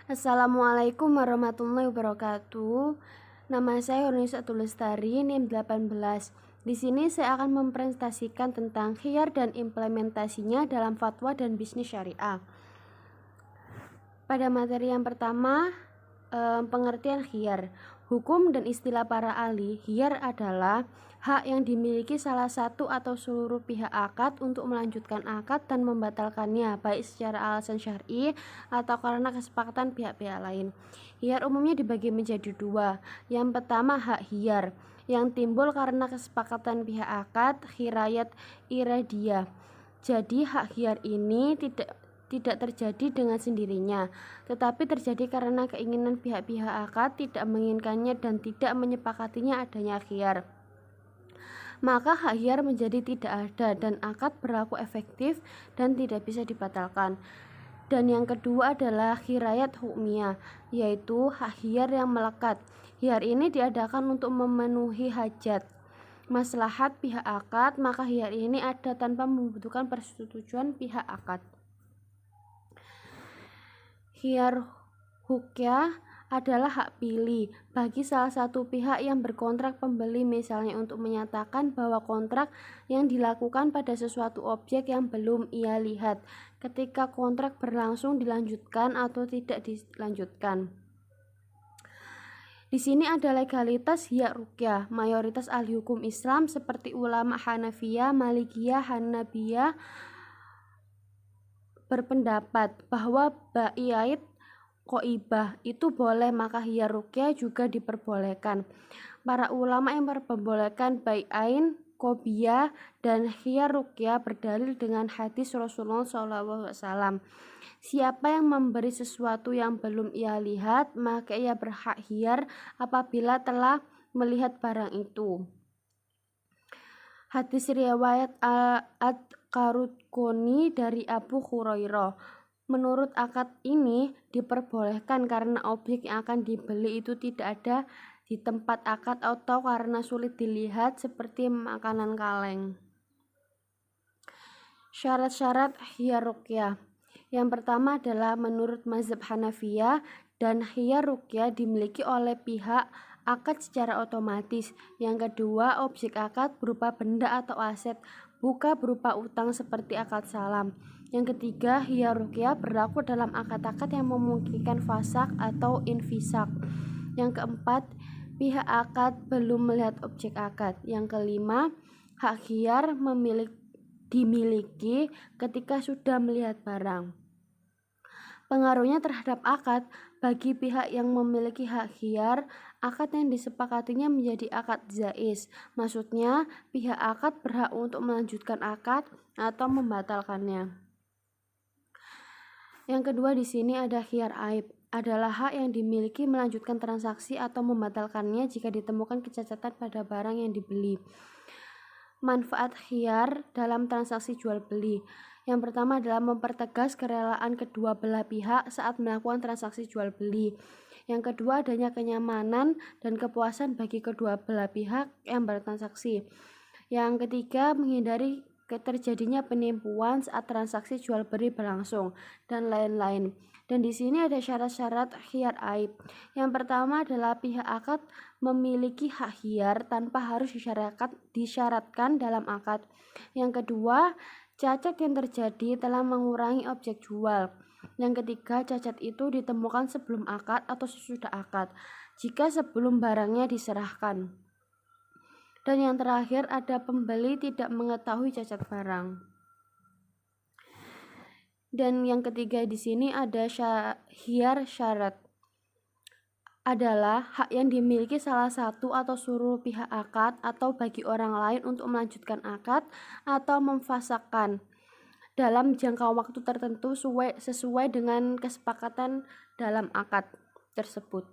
Assalamualaikum warahmatullahi wabarakatuh. Nama saya Yunisatul Lestari, NIM 18. Di sini saya akan mempresentasikan tentang khiyar dan implementasinya dalam fatwa dan bisnis syariah. Pada materi yang pertama, pengertian khiyar. Hukum dan istilah para ahli, khiyar adalah hak yang dimiliki salah satu atau seluruh pihak akad untuk melanjutkan akad dan membatalkannya, baik secara alasan syar'i atau karena kesepakatan pihak-pihak lain. Khiyar umumnya dibagi menjadi dua. Yang pertama, hak khiyar yang timbul karena kesepakatan pihak akad, khirayat iradiyah. Jadi hak khiyar ini tidak terjadi dengan sendirinya, tetapi terjadi karena keinginan pihak-pihak akad tidak menginginkannya dan tidak menyepakatinya adanya khiyar. Maka hak khiyar menjadi tidak ada dan akad berlaku efektif dan tidak bisa dibatalkan. Dan yang kedua adalah khirayat hukmiyah, yaitu hak khiyar yang melekat. Khiyar ini diadakan untuk memenuhi hajat maslahat pihak akad, maka khiyar ini ada tanpa membutuhkan persetujuan pihak akad. Khiyar hukyah adalah hak pilih bagi salah satu pihak yang berkontrak pembeli, misalnya untuk menyatakan bahwa kontrak yang dilakukan pada sesuatu objek yang belum ia lihat ketika kontrak berlangsung dilanjutkan atau tidak dilanjutkan. Di sini ada legalitas khiyar rukyah. Mayoritas ahli hukum Islam seperti ulama Hanafiyah, Malikiyah, Hanabiyah berpendapat bahwa bai'at qoibah itu boleh, maka khiyar rukyah juga diperbolehkan. Para ulama yang memperbolehkan bai'ain qobiyah dan khiyar rukyah berdalil dengan hadis Rasulullah SAW. Siapa yang memberi sesuatu yang belum ia lihat, maka ia berhak khiyar apabila telah melihat barang itu. Hadis riwayat Ad-Qarutqoni dari Abu Hurairah. Menurut akad ini diperbolehkan karena objek yang akan dibeli itu tidak ada di tempat akad atau karena sulit dilihat seperti makanan kaleng. Syarat-syarat khiyar rukyah. Yang pertama adalah menurut mazhab Hanafiyah dan khiyar rukyah dimiliki oleh pihak akad secara otomatis. Yang kedua, objek akad berupa benda atau aset, bukan berupa utang seperti akad salam. Yang ketiga, khiyar rukyah berlaku dalam akad-akad yang memungkinkan fasak atau infisak. Yang keempat, pihak akad belum melihat objek akad. Yang kelima, hak khiyar dimiliki ketika sudah melihat barang. Pengaruhnya terhadap akad. Bagi pihak yang memiliki hak khiyar, akad yang disepakatinya menjadi akad jaiz. Maksudnya, pihak akad berhak untuk melanjutkan akad atau membatalkannya. Yang kedua di sini ada khiyar aib, adalah hak yang dimiliki melanjutkan transaksi atau membatalkannya jika ditemukan kecacatan pada barang yang dibeli. Manfaat khiyar dalam transaksi jual beli. Yang pertama adalah mempertegas kerelaan kedua belah pihak saat melakukan transaksi jual beli. Yang kedua, adanya kenyamanan dan kepuasan bagi kedua belah pihak yang bertransaksi. Yang ketiga, menghindari terjadinya penipuan saat transaksi jual beli berlangsung dan lain-lain. Dan di sini ada syarat-syarat khiyar aib. Yang pertama adalah pihak akad memiliki hak khiyar tanpa harus disyaratkan dalam akad. Yang kedua, cacat yang terjadi telah mengurangi objek jual. Yang ketiga, cacat itu ditemukan sebelum akad atau sesudah akad, jika sebelum barangnya diserahkan. Dan yang terakhir, ada pembeli tidak mengetahui cacat barang. Dan yang ketiga di sini ada khiyar syarat, adalah hak yang dimiliki salah satu atau seluruh pihak akad atau bagi orang lain untuk melanjutkan akad atau memfasakkan dalam jangka waktu tertentu sesuai dengan kesepakatan dalam akad tersebut.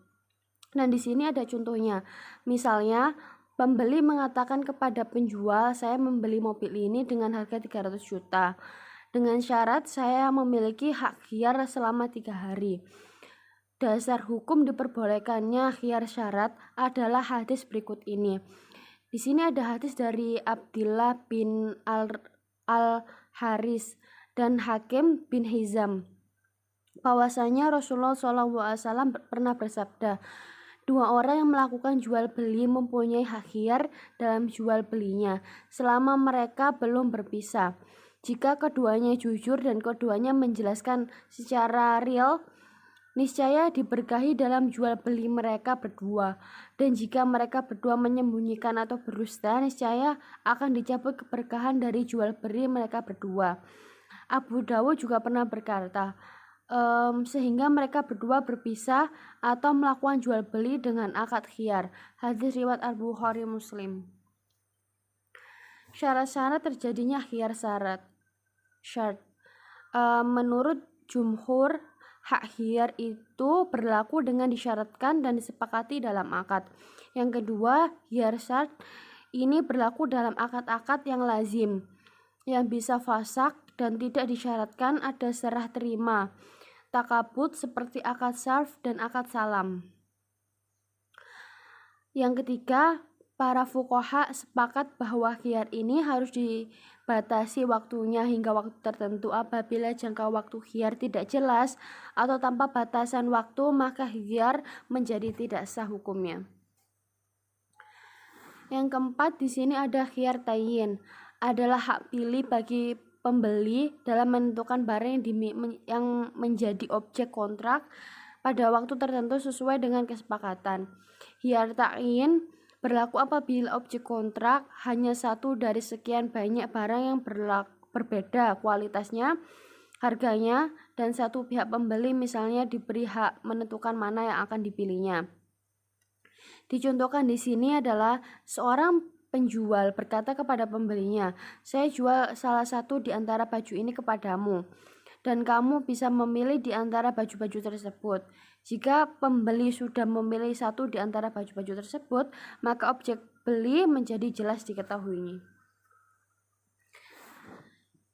Dan di sini ada contohnya. Misalnya, pembeli mengatakan kepada penjual, saya membeli mobil ini dengan harga 300 juta. Dengan syarat saya memiliki hak khiyar selama 3 hari. Dasar hukum diperbolehkannya khiyar syarat adalah hadis berikut ini. Di sini ada hadis dari Abdillah bin Al-Haris dan Hakim bin Hizam. bahwasanya Rasulullah SAW pernah bersabda, dua orang yang melakukan jual beli mempunyai hak khiyar dalam jual belinya selama mereka belum berpisah. Jika keduanya jujur dan keduanya menjelaskan secara real, niscaya diberkahi dalam jual beli mereka berdua. Dan jika mereka berdua menyembunyikan atau berdusta, niscaya akan dicabut keberkahan dari jual beli mereka berdua. Abu Dawud juga pernah berkata, sehingga mereka berdua berpisah atau melakukan jual beli dengan akad khiyar. Hadis riwayat Al-Bukhari Muslim. Syarat-syarat terjadinya khiyar syarat. Menurut jumhur, hak khiyar itu berlaku dengan disyaratkan dan disepakati dalam akad. Yang kedua, khiyar syarat ini berlaku dalam akad-akad yang lazim, yang bisa fasak dan tidak disyaratkan ada serah terima, takabut seperti akad sarf dan akad salam. Yang ketiga, para fuqaha sepakat bahwa khiyar ini harus dibatasi waktunya hingga waktu tertentu. Apabila jangka waktu khiyar tidak jelas atau tanpa batasan waktu, maka khiyar menjadi tidak sah hukumnya. Yang keempat, di sini ada khiyar ta'yin, adalah hak pilih bagi pembeli dalam menentukan barang yang menjadi objek kontrak pada waktu tertentu sesuai dengan kesepakatan. Khiyar ta'yin berlaku apabila objek kontrak hanya satu dari sekian banyak barang yang berbeda kualitasnya, harganya, dan satu pihak pembeli misalnya diberi hak menentukan mana yang akan dipilihnya. Dicontohkan di sini adalah seorang penjual berkata kepada pembelinya, saya jual salah satu di antara baju ini kepadamu, dan kamu bisa memilih di antara baju-baju tersebut. Jika pembeli sudah memilih satu di antara baju-baju tersebut, maka objek beli menjadi jelas diketahuinya.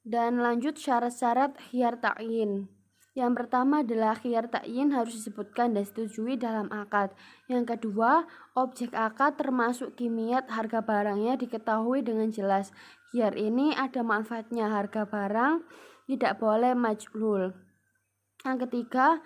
Dan lanjut syarat-syarat khiyar ta'yin. Yang pertama adalah khiyar ta'yin harus disebutkan dan disetujui dalam akad. Yang kedua, objek akad termasuk kimiat harga barangnya diketahui dengan jelas. Khiyar ini ada manfaatnya, harga barang tidak boleh majhul. Yang ketiga,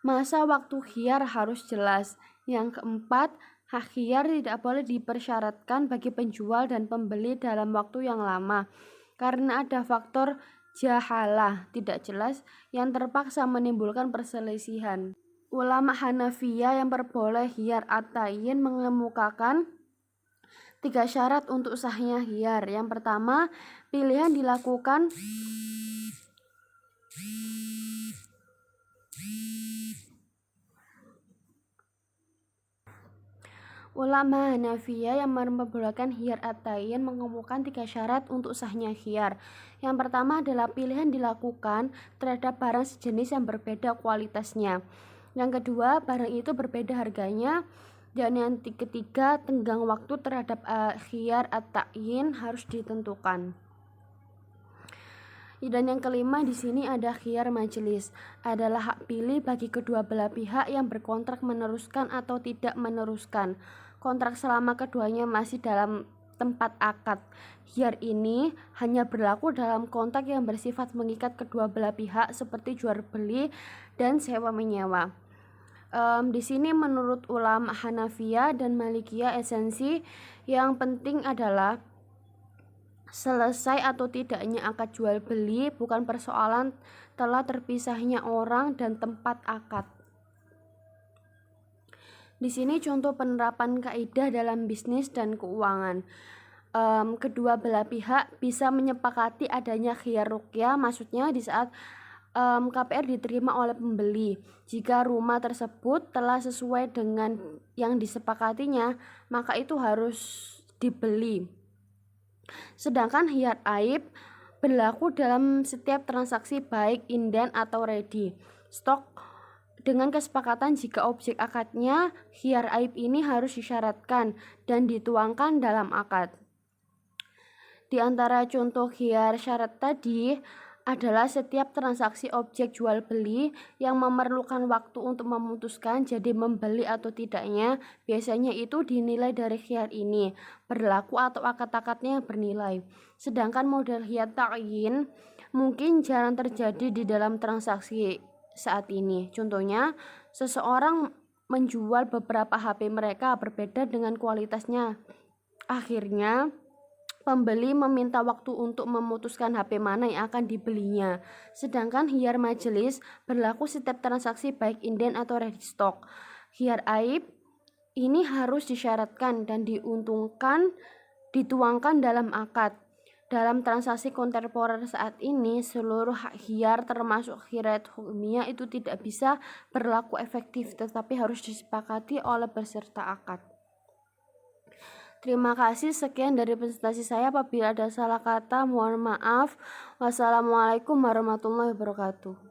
masa waktu khiyar harus jelas. Yang keempat, hak khiyar tidak boleh dipersyaratkan bagi penjual dan pembeli dalam waktu yang lama, karena ada faktor jahalah, tidak jelas, yang terpaksa menimbulkan perselisihan. Ulama Hanafiyah yang perboleh khiyar at-ta'yin mengemukakan 3 syarat untuk sahnya khiyar. Yang pertama, pilihan dilakukan Ulama Hanafiyah yang memperbolehkan khiyar at-ta'yin mengemukakan 3 syarat untuk sahnya khiyar. Yang pertama adalah pilihan dilakukan terhadap barang sejenis yang berbeda kualitasnya. Yang kedua, barang itu berbeda harganya. Dan yang ketiga, tenggang waktu terhadap khiyar at-ta'yin harus ditentukan. Dan yang kelima di sini ada khiyar majelis, adalah hak pilih bagi kedua belah pihak yang berkontrak meneruskan atau tidak meneruskan kontrak selama keduanya masih dalam tempat akad. Khiyar ini hanya berlaku dalam kontrak yang bersifat mengikat kedua belah pihak seperti jual beli dan sewa menyewa. Di sini menurut ulama Hanafiyah dan Malikiyah, esensi yang penting adalah selesai atau tidaknya akad jual beli, bukan persoalan telah terpisahnya orang dan tempat akad. Di sini contoh penerapan kaidah dalam bisnis dan keuangan. Kedua belah pihak bisa menyepakati adanya khiyar ruqyah, maksudnya di saat KPR diterima oleh pembeli, jika rumah tersebut telah sesuai dengan yang disepakatinya, maka itu harus dibeli. Sedangkan khiyar aib berlaku dalam setiap transaksi baik inden atau ready stok dengan kesepakatan jika objek akadnya khiyar aib ini harus disyaratkan dan dituangkan dalam akad. Di antara contoh khiyar syarat tadi adalah setiap transaksi objek jual beli yang memerlukan waktu untuk memutuskan jadi membeli atau tidaknya, biasanya itu dinilai dari khiyar ini berlaku atau akad-akadnya yang bernilai. Sedangkan model khiyar ta'yin mungkin jarang terjadi di dalam transaksi saat ini. Contohnya, seseorang menjual beberapa HP mereka berbeda dengan kualitasnya. Akhirnya, pembeli meminta waktu untuk memutuskan HP mana yang akan dibelinya. Sedangkan khiyar majelis berlaku setiap transaksi baik inden atau ready stock. Khiyar aib ini harus disyaratkan dan dituangkan dalam akad. Dalam transaksi kontemporer saat ini, seluruh hak khiyar termasuk khiyar hukumiyah itu tidak bisa berlaku efektif, tetapi harus disepakati oleh peserta akad. Terima kasih, sekian dari presentasi saya. Apabila ada salah kata, mohon maaf. Wassalamualaikum warahmatullahi wabarakatuh.